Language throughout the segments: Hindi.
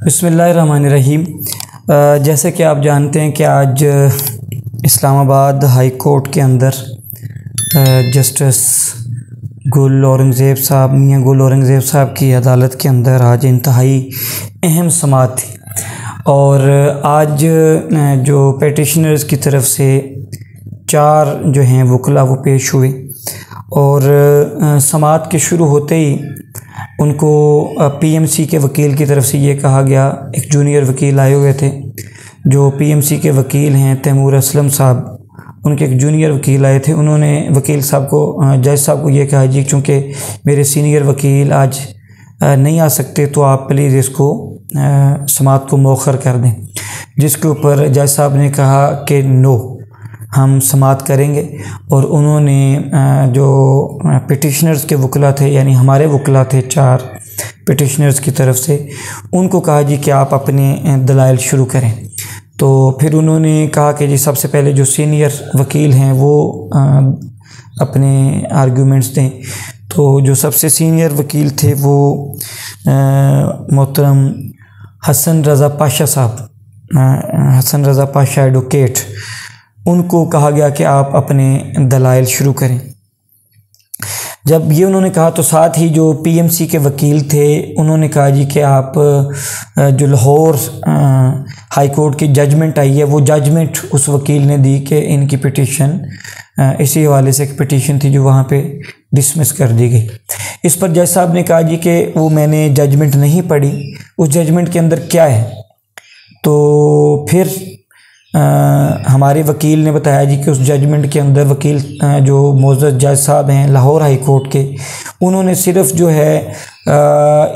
बिस्मिल्लाहिर्रहमानिर्रहीम। जैसे कि आप जानते हैं कि आज इस्लामाबाद हाई कोर्ट के अंदर जस्टिस गुल औरंगज़ेब साहब मियां गुल औरंगज़ेब साहब की अदालत के अंदर आज इंतहाई अहम समाअत थी और आज जो पेटिशनर्स की तरफ से 4 जो हैं वकला वो पेश हुए और समाअत के शुरू होते ही उनको पीएमसी के वकील की तरफ से ये कहा गया, एक जूनियर वकील आए हुए थे जो पीएमसी के वकील हैं तैमूर असलम साहब, उनके एक जूनियर वकील आए थे। उन्होंने वकील साहब को जज साहब को ये कहा जी चूँकि मेरे सीनियर वकील आज नहीं आ सकते तो आप प्लीज़ इसको समाअत को मौखर कर दें, जिसके ऊपर जज साहब ने कहा कि नो, हम समाअत करेंगे। और उन्होंने जो पिटिशनर्स के वकला थे यानी हमारे वकला थे 4 पिटिशनर्स की तरफ से, उनको कहा जी कि आप अपने दलाइल शुरू करें। तो फिर उन्होंने कहा कि जी सबसे पहले जो सीनियर वकील हैं वो अपने आर्गूमेंट्स दें। तो जो सबसे सीनियर वकील थे वो मोहतरम हसन रज़ा पाशा साहब, हसन रज़ा पाशा एडवोकेट, उनको कहा गया कि आप अपने दलाइल शुरू करें। जब ये उन्होंने कहा तो साथ ही जो पीएमसी के वकील थे उन्होंने कहा जी कि आप जो लाहौर हाई कोर्ट की जजमेंट आई है वो जजमेंट उस वकील ने दी कि इनकी पिटीशन इसी हवाले से एक पिटीशन थी जो वहाँ पे डिसमिस कर दी गई। इस पर जज साहब ने कहा जी कि वो मैंने जजमेंट नहीं पढ़ी, उस जजमेंट के अंदर क्या है। तो फिर हमारे वकील ने बताया जी कि उस जजमेंट के अंदर वकील जो मोअज़्ज़ज़ जज साहब हैं लाहौर हाई कोर्ट के, उन्होंने सिर्फ जो है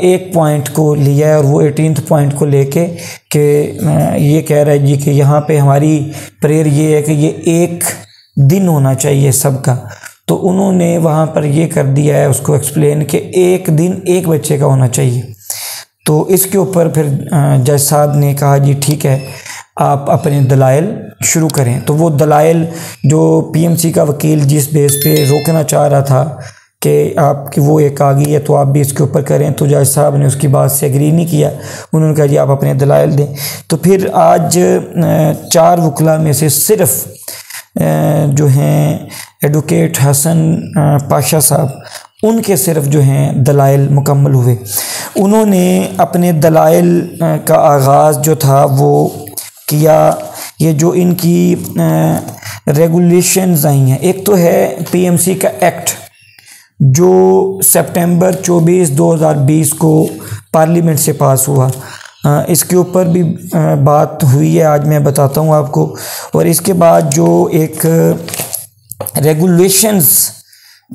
एक पॉइंट को लिया है और वो 18th पॉइंट को लेके कि ये कह रहा है जी कि यहाँ पे हमारी प्रेयर ये है कि ये एक दिन होना चाहिए सबका। तो उन्होंने वहाँ पर ये कर दिया है उसको एक्सप्लेन कि एक दिन एक बच्चे का होना चाहिए। तो इसके ऊपर फिर जज साहब ने कहा जी ठीक है, आप अपने दलाइल शुरू करें। तो वो दलाइल जो पीएमसी का वकील जिस बेस पे रोकना चाह रहा था कि आपकी वो एक आ गई है तो आप भी इसके ऊपर करें, तो जज साहब ने उसकी बात से एग्री नहीं किया। उन्होंने कहा जी आप अपने दलाइल दें। तो फिर आज 4 वकला में से सिर्फ जो हैं एडवोकेट हसन पाशा साहब, उनके सिर्फ जो हैं दलाइल मुकम्मल हुए। उन्होंने अपने दलाइल का आगाज़ जो था वो किया, ये जो इनकी रेगुलेशंस आई हैं, एक तो है पीएमसी का एक्ट जो सितंबर 24, 2020 को पार्लियामेंट से पास हुआ। इसके ऊपर भी बात हुई है, आज मैं बताता हूँ आपको। और इसके बाद जो एक रेगुलेशंस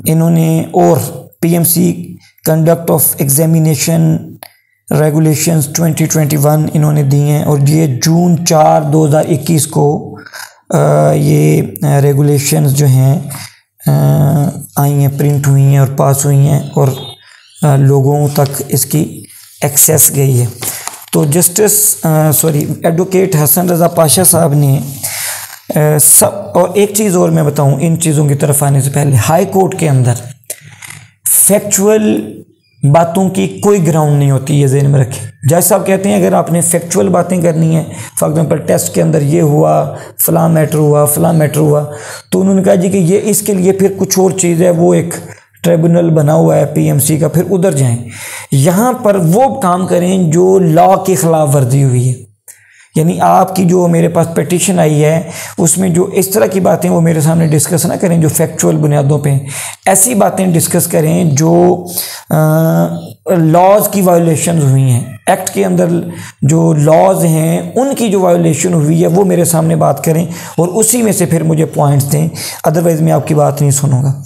इन्होंने और PMC conduct of examination regulations 2021 इन्होंने दी हैं और ये जून 4, 2021 को ये रेगुलेशंस जो हैं आई हैं, प्रिंट हुई हैं और पास हुई हैं और लोगों तक इसकी एक्सेस गई है। तो एडवोकेट हसन रज़ा पाशा साहब ने सब, और एक चीज़ और मैं बताऊं इन चीज़ों की तरफ आने से पहले, हाई कोर्ट के अंदर फैक्चुअल बातों की कोई ग्राउंड नहीं होती, ये ज़हन में रखें। जज साहब कहते हैं अगर आपने फैक्चुअल बातें करनी है, फॉर एग्जांपल टेस्ट के अंदर ये हुआ, फ़लाँ मैटर हुआ, फ़लाँ मैटर हुआ, तो उन्होंने कहा जी कि ये इसके लिए फिर कुछ और चीज़ है, वो एक ट्रिब्यूनल बना हुआ है पीएमसी का, फिर उधर जाएं। यहाँ पर वो काम करें जो लॉ की ख़िलाफ़ वर्जी हुई है। यानी आपकी जो मेरे पास पिटीशन आई है उसमें जो इस तरह की बातें वो मेरे सामने डिस्कस ना करें जो फैक्चुअल बुनियादों पे, ऐसी बातें डिस्कस करें जो लॉज की वायोलेशन हुई हैं, एक्ट के अंदर जो लॉज हैं उनकी जो वायोलेशन हुई है वो मेरे सामने बात करें और उसी में से फिर मुझे पॉइंट्स दें, अदरवाइज़ मैं आपकी बात नहीं सुनूंगा।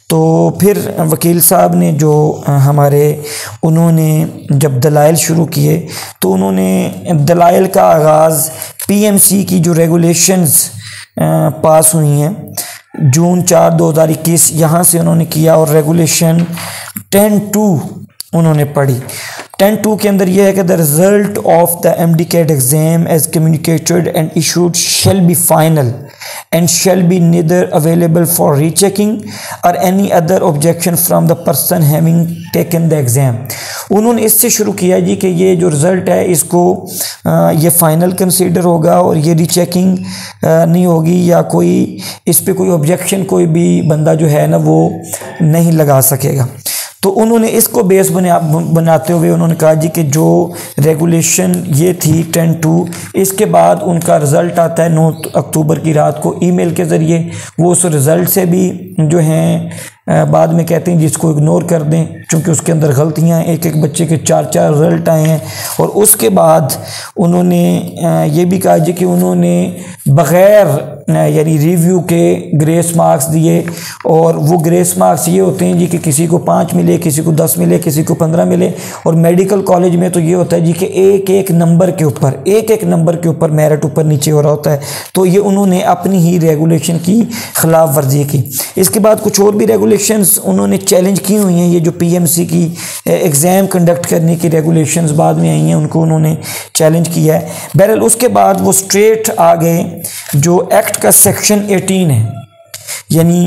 तो फिर वकील साहब ने जो हमारे, उन्होंने जब दलाइल शुरू किए तो उन्होंने दलाइल का आगाज़ पीएमसी की जो रेगुलेशंस पास हुई हैं जून 4, 2021 यहाँ से उन्होंने किया और रेगुलेशन 10(2) उन्होंने पढ़ी। 10(2) के अंदर यह है कि the result of the MD-CAT exam as communicated and issued shall be final and shall be neither available for rechecking or any other objection from the person having taken the exam। उन्होंने इससे शुरू किया जी कि ये जो रिज़ल्ट है इसको ये फ़ाइनल कंसीडर होगा और ये रीचेकिंग नहीं होगी या कोई इस पे कोई ऑब्जेक्शन कोई भी बंदा जो है ना वो नहीं लगा सकेगा। तो उन्होंने इसको बेस बनाते हुए उन्होंने कहा जी कि जो रेगुलेशन ये थी 10(2), इसके बाद उनका रिज़ल्ट आता है 9 अक्टूबर की रात को ईमेल के ज़रिए। वो उस रिज़ल्ट से भी जो हैं बाद में कहते हैं जिसको इग्नोर कर दें क्योंकि उसके अंदर गलतियाँ हैं, एक एक बच्चे के 4 रिज़ल्ट आए हैं। और उसके बाद उन्होंने ये भी कहा जी कि उन्होंने बग़ैर यानी रिव्यू के ग्रेस मार्क्स दिए, और वो ग्रेस मार्क्स ये होते हैं जी कि किसी को 5 मिले, किसी को 10 मिले, किसी को 15 मिले। और मेडिकल कॉलेज में तो ये होता है जी कि एक एक नंबर के ऊपर मेरिट ऊपर नीचे हो रहा होता है। तो ये उन्होंने अपनी ही रेगुलेशन की खिलाफ वर्जी की। इसके बाद कुछ और भी रेगुलेशंस उन्होंने चैलेंज की हुई हैं। ये जो PMC की एग्ज़ाम कंडक्ट करने की रेगुलेशंस बाद में आई हैं उनको उन्होंने चैलेंज किया है। बहरहाल उसके बाद वो स्ट्रेट आ गए जो एक्ट का सेक्शन 18 है, यानी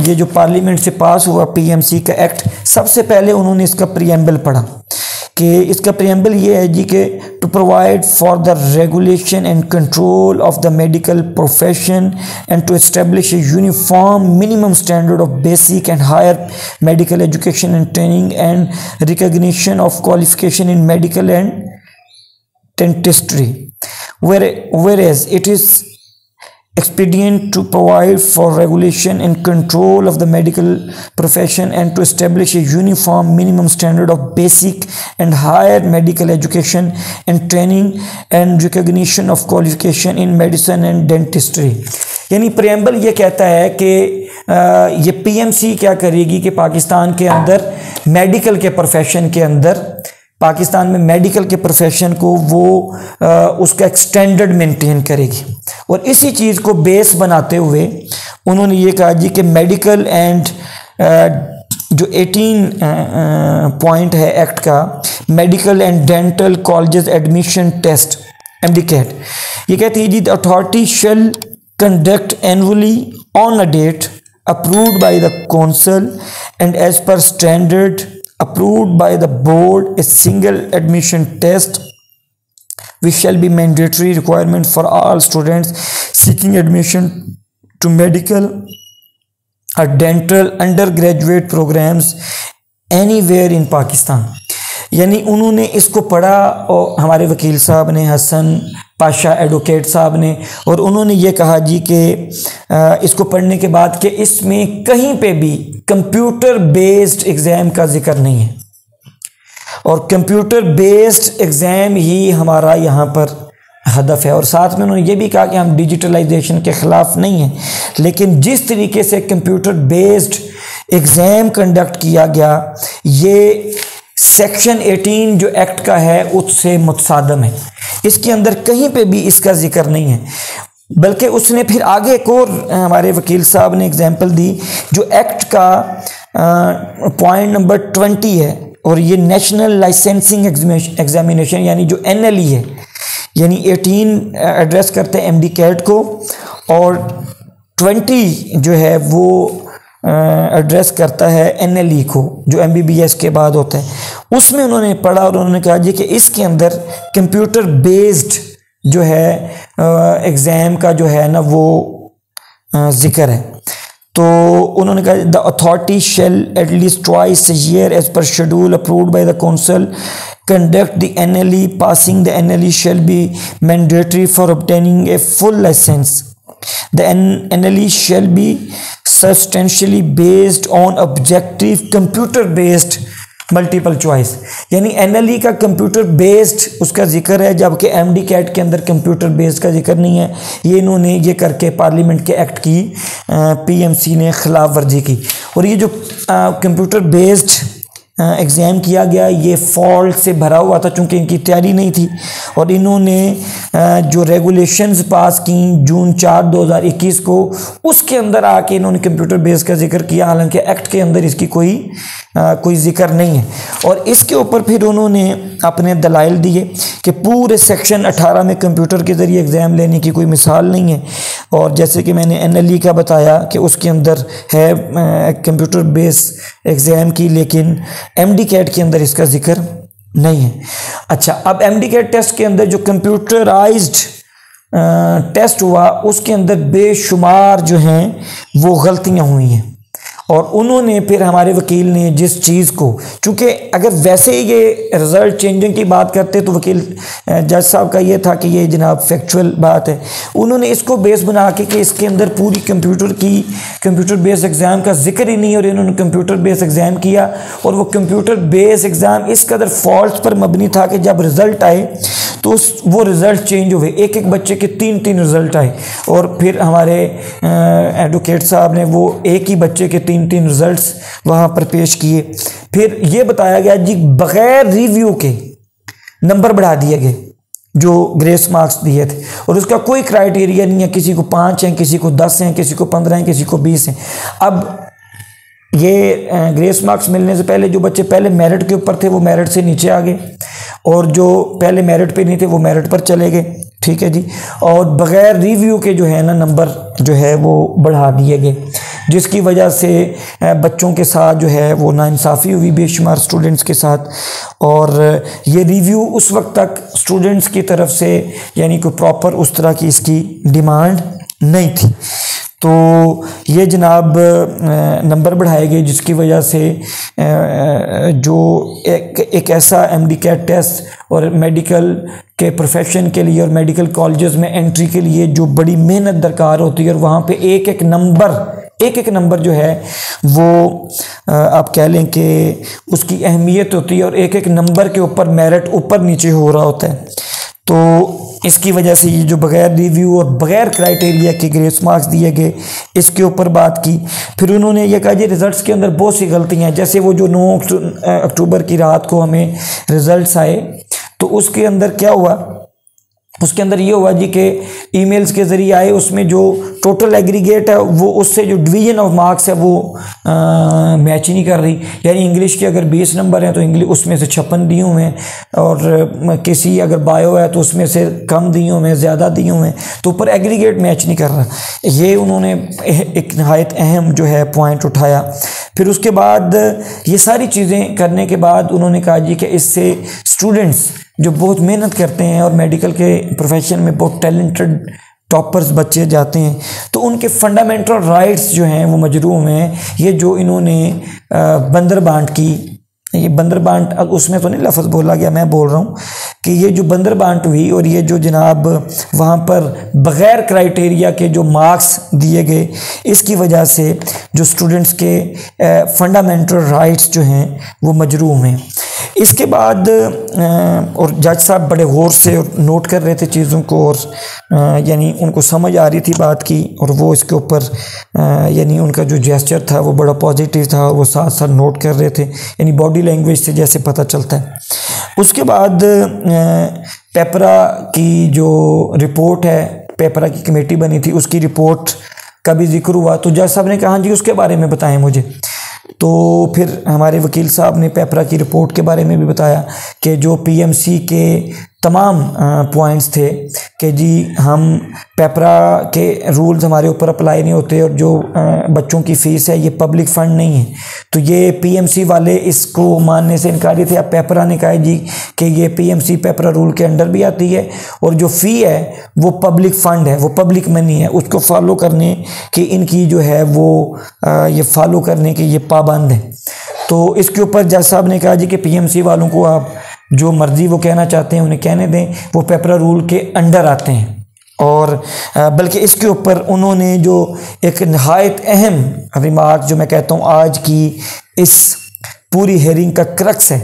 ये जो पार्लियामेंट से पास हुआ PMC का एक्ट। सबसे पहले उन्होंने इसका प्रीएम्बल पढ़ा कि इसका प्रीएम्बल ये है जी कि to provide for the regulation and control of the medical profession and to establish a uniform minimum standard of basic and higher medical education and training and recognition of qualification in medical and dentistry, whereas it is expedient to provide for regulation and control of the medical profession and to establish a uniform minimum standard of basic and higher medical education and training and recognition of qualification in medicine and dentistry। यानी प्रेम्बल ये कहता है कि ये PMC क्या करेगी कि पाकिस्तान के अंदर मेडिकल के प्रोफेशन के अंदर पाकिस्तान में मेडिकल के प्रोफेशन को वो उसका एक स्टैंडर्ड मेंटेन करेगी। और इसी चीज़ को बेस बनाते हुए उन्होंने ये कहा जी कि मेडिकल एंड जो 18 पॉइंट है एक्ट का, medical and dental colleges admission test MDCAT, ये कहती है जी the authority shall conduct annually on a date approved by the council and as per standard approved by the board a single admission test which shall be mandatory requirement for all students seeking admission to medical or dental undergraduate programs anywhere in Pakistan। यानी उन्होंने इसको पढ़ा और हमारे वकील साहब ने, हसन पाशा एडवोकेट साहब ने, और उन्होंने ये कहा जी कि इसको पढ़ने के बाद कि इसमें कहीं पे भी कंप्यूटर बेस्ड एग्ज़ाम का जिक्र नहीं है और कंप्यूटर बेस्ड एग्ज़ाम ही हमारा यहाँ पर हदफ है। और साथ में उन्होंने ये भी कहा कि हम डिजिटलाइजेशन के ख़िलाफ़ नहीं हैं, लेकिन जिस तरीके से कंप्यूटर बेस्ड एग्ज़ाम कंडक्ट किया गया ये सेक्शन 18 जो एक्ट का है उससे मुतसादम है। इसके अंदर कहीं पे भी इसका जिक्र नहीं है, बल्कि उसने फिर आगे एक और हमारे वकील साहब ने एग्जांपल दी जो एक्ट का पॉइंट नंबर 20 है, और ये नेशनल लाइसेंसिंग एग्जामिनेशन यानी जो NLE है, यानी 18 एड्रेस करते हैं MDCAT को और 20 जो है वो एड्रेस करता है NLE को जो MBBS के बाद होता है। उसमें उन्होंने पढ़ा और उन्होंने कहा जी कि इसके अंदर कंप्यूटर बेस्ड जो है एग्ज़ाम का जो है ना वो जिक्र है। तो उन्होंने कहा the authority shall at least twice a year as per schedule approved by the council conduct the NLE, passing the NLE shall be mandatory for obtaining a full license। The NLE shall be substantially based on objective computer based multiple choice, यानी NLE का कंप्यूटर बेस्ड उसका जिक्र है, जबकि MDCAT के अंदर कंप्यूटर बेस्ड का जिक्र नहीं है। ये इन्होंने ये करके पार्लियामेंट के एक्ट की PMC ने खिलाफ वर्जी की। और ये जो कंप्यूटर बेस्ड एग्ज़ाम किया गया ये फॉल्ट से भरा हुआ था, चूँकि इनकी तैयारी नहीं थी। और इन्होंने जो रेगुलेशंस पास की जून 4 2021 को, उसके अंदर आके इन्होंने कंप्यूटर बेस का जिक्र किया, हालांकि एक्ट के अंदर इसकी कोई जिक्र नहीं है। और इसके ऊपर फिर उन्होंने अपने दलाइल दिए कि पूरे सेक्शन 18 में कंप्यूटर के ज़रिए एग्ज़ाम लेने की कोई मिसाल नहीं है। और जैसे कि मैंने NLE का बताया कि उसके अंदर है कंप्यूटर बेस एग्ज़ाम की, लेकिन MD-CAT के अंदर इसका जिक्र नहीं है। अच्छा, अब MD-CAT टेस्ट के अंदर जो कंप्यूटराइज्ड टेस्ट हुआ उसके अंदर बेशुमार जो हैं वो गलतियां हुई हैं। और उन्होंने फिर हमारे वकील ने जिस चीज़ को, चूँकि अगर वैसे ही ये रिज़ल्ट चेंजिंग की बात करते तो वकील जज साहब का ये था कि ये जनाब फैक्चुअल बात है, उन्होंने इसको बेस बना के कि इसके अंदर पूरी कंप्यूटर बेस एग्ज़ाम का जिक्र ही नहीं है, और इन्होंने कंप्यूटर बेस एग्ज़ाम किया। और वो कंप्यूटर बेस एग्ज़ाम इस कदर फॉल्ट पर मबनी था कि जब रिज़ल्ट आए तो वो रिज़ल्ट चेंज हुए, एक एक बच्चे के 3-3 रिज़ल्ट आए। और फिर हमारे एडवोकेट साहब ने वो एक ही बच्चे के 3-3 रिज़ल्ट्स वहाँ पर पेश किए। फिर ये बताया गया जी बग़ैर रिव्यू के नंबर बढ़ा दिए गए जो ग्रेस मार्क्स दिए थे, और उसका कोई क्राइटेरिया नहीं है, किसी को 5 हैं, किसी को 10 हैं, किसी को 15 हैं, किसी को 20 हैं। अब ये ग्रेस मार्क्स मिलने से पहले जो बच्चे पहले मेरिट के ऊपर थे वो मेरिट से नीचे आ गए, और जो पहले मेरिट पे नहीं थे वो मेरिट पर चले गए, ठीक है जी। और बग़ैर रिव्यू के जो है ना नंबर जो है वो बढ़ा दिए गए, जिसकी वजह से बच्चों के साथ जो है वो नाइंसाफ़ी हुई बेशुमार स्टूडेंट्स के साथ। और ये रिव्यू उस वक्त तक स्टूडेंट्स की तरफ से यानी कोई प्रॉपर उस तरह की इसकी डिमांड नहीं थी। तो ये जनाब नंबर बढ़ाए गए, जिसकी वजह से जो एक ऐसा MD-CAT टेस्ट और मेडिकल के प्रोफेशन के लिए और मेडिकल कॉलेजेस में एंट्री के लिए जो बड़ी मेहनत दरकार होती है, और वहाँ पे एक एक नंबर जो है वो आप कह लें कि उसकी अहमियत होती है, और एक एक नंबर के ऊपर मेरिट ऊपर नीचे हो रहा होता है। तो इसकी वजह से ये जो बग़ैर रिव्यू और बग़ैर क्राइटेरिया के ग्रेस मार्क्स दिए गए, इसके ऊपर बात की। फिर उन्होंने ये कहा जी रिज़ल्ट्स के अंदर बहुत सी गलतियाँ हैं, जैसे वो जो 9 अक्टूबर की रात को हमें रिज़ल्ट्स आए तो उसके अंदर क्या हुआ, उसके अंदर ये हुआ जी कि ईमेल्स के ज़रिए आए, उसमें जो टोटल एग्रीगेट है वो उससे जो डिवीज़न ऑफ मार्क्स है वो मैच ही नहीं कर रही। यानी इंग्लिश के अगर 20 नंबर हैं तो इंग्लिश उसमें से 56 दिए हुए हैं, और किसी अगर बायो है तो उसमें से कम दिए हुए हैं, ज़्यादा दिए हुए हैं, तो ऊपर एग्रीगेट मैच नहीं कर रहा। ये उन्होंने एक नहायत अहम जो है पॉइंट उठाया। फिर उसके बाद ये सारी चीज़ें करने के बाद उन्होंने कहा जी कि इससे स्टूडेंट्स जो बहुत मेहनत करते हैं और मेडिकल के प्रोफेशन में बहुत टैलेंटेड टॉपर्स बच्चे जाते हैं, तो उनके फंडामेंटल राइट्स जो हैं वो मजरूम हैं। ये जो इन्होंने बंदरबांट की, ये बंदरबांट उसमें तो नहीं लफ्ज़ बोला गया, मैं बोल रहा हूँ कि ये जो बंदरबांट हुई और ये जो जनाब वहाँ पर बग़ैर क्राइटेरिया के जो मार्क्स दिए गए, इसकी वजह से जो स्टूडेंट्स के फंडामेंटल राइट्स जो हैं वो मजरूम हैं। इसके बाद और जज साहब बड़े गौर से नोट कर रहे थे चीज़ों को, और यानी उनको समझ आ रही थी बात की, और वो इसके ऊपर यानी उनका जो जेस्चर था वो बड़ा पॉजिटिव था, और वो साथ साथ नोट कर रहे थे, यानी बॉडी लैंग्वेज से जैसे पता चलता है। उसके बाद पेपरा की जो रिपोर्ट है, पेपरा की कमेटी बनी थी, उसकी रिपोर्ट का भी जिक्र हुआ। तो जज साहब ने कहा जी उसके बारे में बताएं मुझे। तो फिर हमारे वकील साहब ने पेपरा की रिपोर्ट के बारे में भी बताया कि जो PMC के तमाम पॉइंट्स थे कि जी हम पेपरा के रूल्स हमारे ऊपर अप्लाई नहीं होते, और जो बच्चों की फ़ीस है ये पब्लिक फ़ंड नहीं है, तो ये PMC वाले इसको मानने से इनकारी थे। अब पेपरा ने कहा जी कि ये PMC पेपरा रूल के अंडर भी आती है, और जो फ़ी है वो पब्लिक फ़ंड है, वो पब्लिक मनी है, उसको फॉलो करने की इनकी जो है वो ये फॉलो करने के ये पाबंद है। तो इसके ऊपर जज साहब ने कहा जी कि PMC वालों को आप जो मर्ज़ी वो कहना चाहते हैं उन्हें कहने दें, वो पेपरा रूल के अंडर आते हैं। और बल्कि इसके ऊपर उन्होंने जो एक नहायत अहम रिमार्क जो मैं कहता हूँ आज की इस पूरी हेयरिंग का क्रक्स है,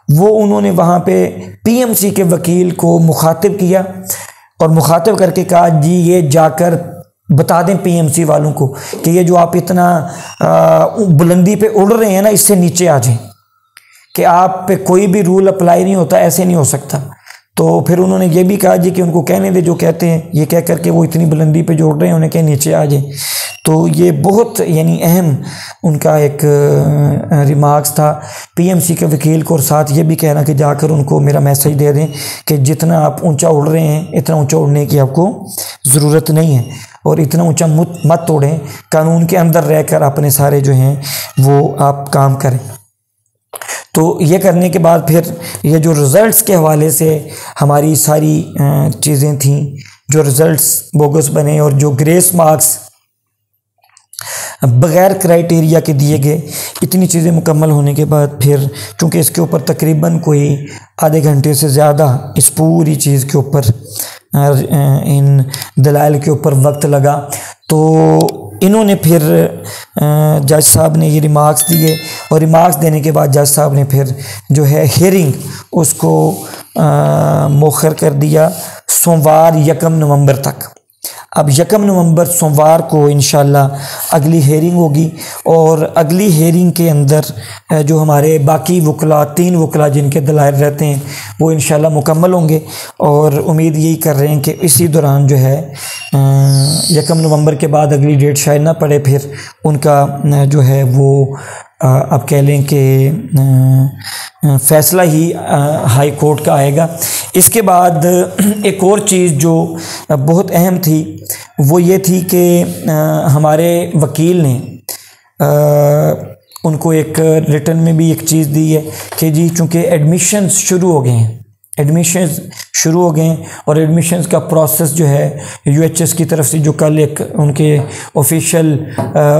वो उन्होंने वहाँ पे PMC के वकील को मुखातिब किया, और मुखातिब करके कहा जी ये जाकर बता दें PMC वालों को कि ये जो आप इतना बुलंदी पे उड़ रहे हैं ना, इससे नीचे आ जाएं। कि आप पे कोई भी रूल अप्लाई नहीं होता, ऐसे नहीं हो सकता। तो फिर उन्होंने ये भी कहा जी कि उनको कहने दे जो कहते हैं। ये कह करके वो इतनी बुलंदी पे जोड़ रहे हैं, उन्हें कहीं नीचे आ जाए। तो ये बहुत यानी अहम उनका एक रिमार्क्स था पीएमसी के वकील को, और साथ ये भी कहना कि जाकर उनको मेरा मैसेज दे दें कि जितना आप ऊंचा उड़ रहे हैं इतना ऊंचा उड़ने की आपको ज़रूरत नहीं है, और इतना ऊंचा मत उड़ें, कानून के अंदर रहकर अपने सारे जो हैं वो आप काम करें। तो ये करने के बाद फिर ये जो रिज़ल्ट्स के हवाले से हमारी सारी चीज़ें थीं, जो रिज़ल्ट्स बोगस बने और जो ग्रेस मार्क्स बग़ैर क्राइटेरिया के दिए गए, इतनी चीज़ें मुकम्मल होने के बाद फिर चूँकि इसके ऊपर तकरीबन कोई आधे घंटे से ज़्यादा इस पूरी चीज़ के ऊपर इन दलाइल के ऊपर वक्त लगा, तो इन्होंने फिर जज साहब ने ये रिमार्क्स दिए, और रिमार्क्स देने के बाद जज साहब ने फिर जो है हियरिंग उसको मौखर कर दिया सोमवार 1 नवंबर तक। अब 1 नवंबर सोमवार को इंशाल्लाह अगली हेयरिंग होगी, और अगली हेयरिंग के अंदर जो हमारे बाकी वकला 3 वकला जिनके दलाइल रहते हैं वो इंशाल्लाह मुकम्मल होंगे, और उम्मीद यही कर रहे हैं कि इसी दौरान जो है 1 नवंबर के बाद अगली डेट शायद ना पड़े, फिर उनका जो है वो अब कह लें कि फ़ैसला ही हाई कोर्ट का आएगा। इसके बाद एक और चीज़ जो बहुत अहम थी वो ये थी कि हमारे वकील ने उनको एक रिटर्न में भी एक चीज़ दी है कि जी चूँकि एडमिशन्स शुरू हो गए हैं, एडमिशन्स शुरू हो गए हैं, और एडमिशन्स का प्रोसेस जो है यूएचएस की तरफ से जो कल एक उनके ऑफिशियल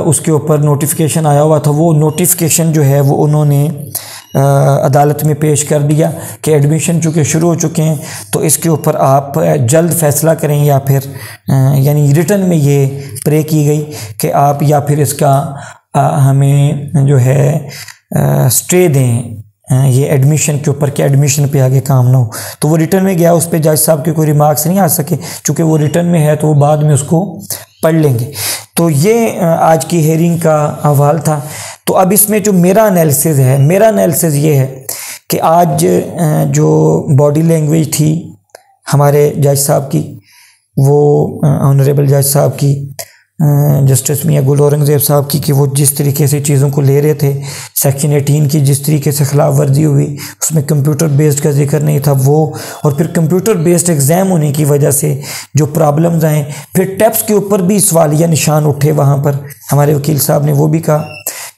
उसके ऊपर नोटिफिकेशन आया हुआ था, वो नोटिफिकेशन जो है वो उन्होंने अदालत में पेश कर दिया कि एडमिशन चूँकि शुरू हो चुके हैं तो इसके ऊपर आप जल्द फ़ैसला करें, या फिर यानी रिटर्न में ये प्रे की गई कि आप या फिर इसका हमें जो है स्टे दें ये एडमिशन के ऊपर, कि एडमिशन पे आगे काम ना हो। तो वो रिटर्न में गया, उस पर जज साहब के कोई रिमार्क्स नहीं आ सके, चूँकि वो रिटर्न में है तो वो बाद में उसको पढ़ लेंगे। तो ये आज की हेयरिंग का अहवाल था। तो अब इसमें जो मेरा एनालिसिस है, मेरा एनालिसिस ये है कि आज जो बॉडी लैंग्वेज थी हमारे जज साहब की, वो ऑनरेबल जज साहब की, जस्टिस मियां गुल औरंगज़ेब साहब की, कि वो जिस तरीके से चीज़ों को ले रहे थे, सेक्शन 18 की जिस तरीके से खिलाफ वर्जी हुई, उसमें कंप्यूटर बेस्ड का जिक्र नहीं था वो, और फिर कंप्यूटर बेस्ड एग्ज़ाम होने की वजह से जो प्रॉब्लम्स आए, फिर टेप्स के ऊपर भी सवालिया निशान उठे। वहाँ पर हमारे वकील साहब ने वो भी कहा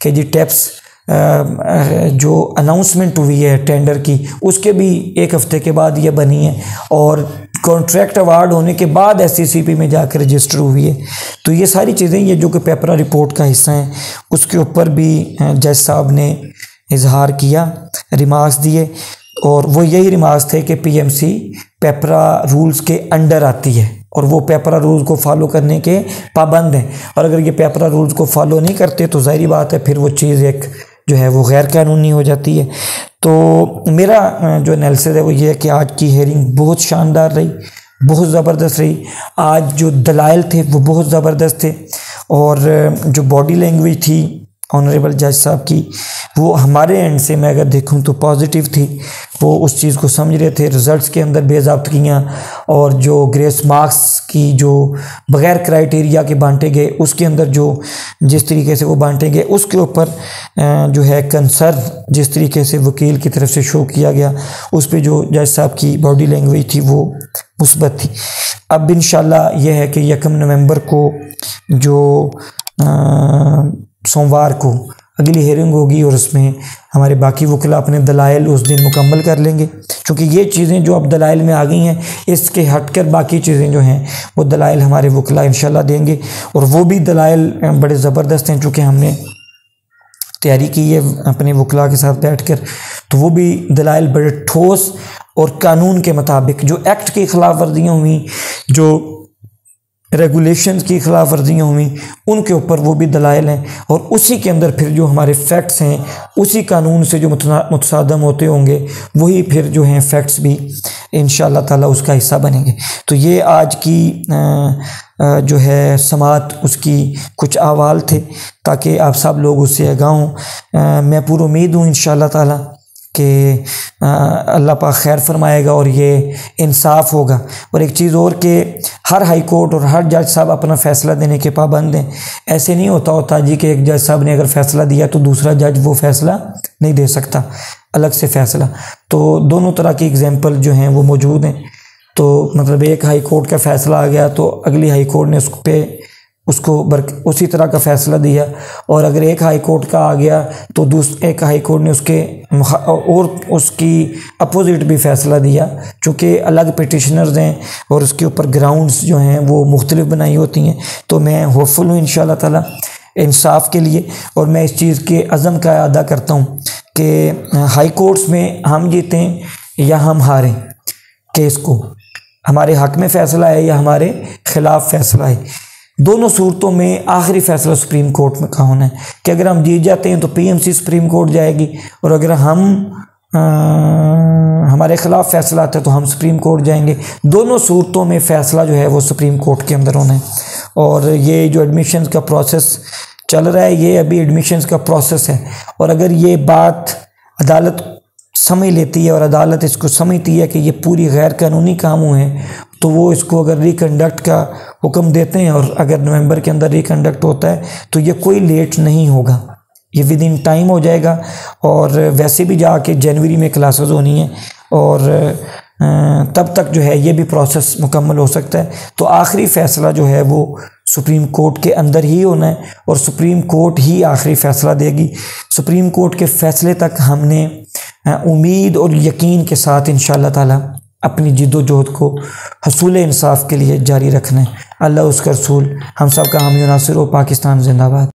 कि जी टेप्स जो अनाउंसमेंट हुई है टेंडर की, उसके भी 1 हफ़्ते के बाद ये बनी है, और कॉन्ट्रैक्ट अवार्ड होने के बाद एससीसीपी में जाकर रजिस्टर हुई है। तो ये सारी चीज़ें, ये जो कि पेपरा रिपोर्ट का हिस्सा हैं, उसके ऊपर भी जज साहब ने इजहार किया, रिमार्क्स दिए, और वो यही रिमार्क्स थे कि पीएमसी पेपरा रूल्स के अंडर आती है, और वो पेपरा रूल्स को फॉलो करने के पाबंद हैं, और अगर ये पेपरा रूल्स को फॉलो नहीं करते तो ज़ाहिर बात है फिर वो चीज़ एक जो है वो गैर कानूनी हो जाती है। तो मेरा जो एनालिसिस है वो ये है कि आज की हेयरिंग बहुत शानदार रही, बहुत ज़बरदस्त रही। आज जो दलाइल थे वो बहुत ज़बरदस्त थे, और जो बॉडी लैंग्वेज थी ऑनरेबल जज साहब की, वो हमारे एंड से मैं अगर देखूं तो पॉजिटिव थी। वो उस चीज़ को समझ रहे थे, रिज़ल्ट्स के अंदर बेज़ाब्तगियाँ और जो ग्रेस मार्क्स की जो बग़ैर क्राइटेरिया के बांटे गए, उसके अंदर जो जिस तरीके से वो बांटे गए, उसके ऊपर जो है कंसर्न जिस तरीके से वकील की तरफ से शो किया गया, उस पर जो जज साहब की बॉडी लैंग्वेज थी वो मुस्बत थी। अब इंशाल्लाह यह है कि 1 नवंबर को जो सोमवार को अगली हेयरिंग होगी, और उसमें हमारे बाकी वकील अपने दलाइल उस दिन मुकम्मल कर लेंगे, क्योंकि ये चीज़ें जो अब दलाइल में आ गई हैं, इसके हटकर बाकी चीज़ें जो हैं वो दलाइल हमारे वकील इंशाल्लाह देंगे, और वो भी दलाइल बड़े ज़बरदस्त हैं। चूँकि हमने तैयारी की है अपने वकील के साथ बैठकर, तो वो भी दलाइल बड़े ठोस और कानून के मुताबिक, जो एक्ट की खिलाफ वर्जियाँ हुई, जो रेगुलेशंस की खिलाफ वर्जियाँ हुई, उनके ऊपर वो भी दलाइल हैं, और उसी के अंदर फिर जो हमारे फैक्ट्स हैं, उसी कानून से जो मुतसादम होते होंगे, वही फिर जो हैं फैक्ट्स भी इंशाअल्लाह ताला उसका हिस्सा बनेंगे। तो ये आज की जो है समात, उसकी कुछ अहवाल थे, ताकि आप सब लोग उससे आगाह हों। मैं पूरी उम्मीद हूँ इंशाअल्लाह ताला कि अल्लाह पाक खैर फरमाएगा और ये इंसाफ होगा। और एक चीज़ और कि हर हाई कोर्ट और हर जज साहब अपना फ़ैसला देने के पाबंद हैं। ऐसे नहीं होता जी कि एक जज साहब ने अगर फ़ैसला दिया तो दूसरा जज वो फ़ैसला नहीं दे सकता, अलग से फ़ैसला। तो दोनों तरह की एग्जाम्पल जो हैं वो मौजूद हैं। तो मतलब एक हाई कोर्ट का फ़ैसला आ गया तो अगली हाई कोर्ट ने उसको उसी तरह का फ़ैसला दिया, और अगर एक हाई कोर्ट का आ गया तो एक हाई कोर्ट ने उसकी अपोजिट भी फ़ैसला दिया। चूँकि अलग पिटिशनर्स हैं और उसके ऊपर ग्राउंड्स जो हैं वो मुख्तलिफ बनाई होती हैं। तो मैं होपफुल हूँ इंशाअल्लाह ताला इंसाफ के लिए, और मैं इस चीज़ के अज़म का अदा करता हूँ कि हाई कोर्ट्स में हम जीतें या हम हारें केस को, हमारे हक़ में फ़ैसला है या हमारे ख़िलाफ़ फ़ैसला है, दोनों सूरतों में आखिरी फ़ैसला सुप्रीम कोर्ट में का होना है। कि अगर हम जीत जाते हैं तो पीएमसी सुप्रीम कोर्ट जाएगी, और अगर हमारे ख़िलाफ़ फ़ैसला आता है तो हम सुप्रीम कोर्ट जाएंगे। दोनों सूरतों में फ़ैसला जो है वो सुप्रीम कोर्ट के अंदर होना है। और ये जो एडमिशन्स का प्रोसेस चल रहा है, ये अभी एडमिशन्स का प्रोसेस है, और अगर ये बात अदालत समझ लेती है और अदालत इसको समझती है कि ये पूरी गैर कानूनी काम हुए हैं, तो वो इसको अगर रिकंडक्ट का हुक्म देते हैं, और अगर नवंबर के अंदर रिकंडक्ट होता है तो ये कोई लेट नहीं होगा, ये विद इन टाइम हो जाएगा। और वैसे भी जाके जनवरी में क्लासेस होनी है, और तब तक जो है ये भी प्रोसेस मुकम्मल हो सकता है। तो आखिरी फ़ैसला जो है वो सुप्रीम कोर्ट के अंदर ही होना है, और सुप्रीम कोर्ट ही आखिरी फ़ैसला देगी। सुप्रीम कोर्ट के फ़ैसले तक हमने उम्मीद और यकीन के साथ इंशाअल्लाह ताला अपनी जिद्दोजहद को हसूल इंसाफ के लिए जारी रखना है। अल्लाह उसका रसूल हम सब का हामी नासिर हो। पाकिस्तान जिंदाबाद।